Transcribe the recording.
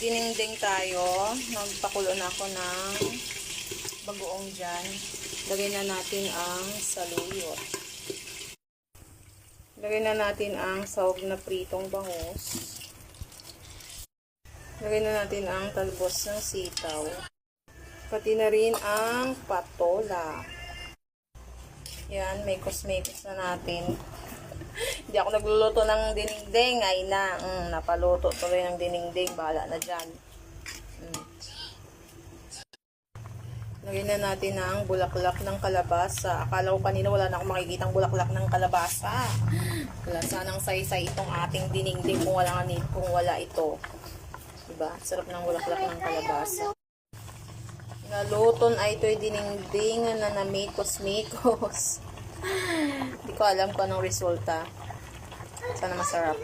Dinengdeng tayo. Nagpakulo na ako ng bagoong dyan. Lagay na natin ang saluyot. Lagay na natin ang sahog na pritong bangus. Lagay na natin ang talbos ng sitaw. Pati na rin ang patola. Yan, mekos-mekos na natin. Hindi ako nagluluto ng dinengdeng. Ay na, napaluto tuloy ng dinengdeng. Bahala na dyan. Lagyan na natin ang bulaklak ng kalabasa. Akala ko kanina wala na akong makikitang bulaklak ng kalabasa. Wala sanang saysay itong ating dinengdeng kung wala ito. Diba? Sarap ng bulaklak ng kalabasa. Naluton ay ito'y dinengdeng na namikos-mikos. Hindi ko alam kung anong resulta. Sana masarap.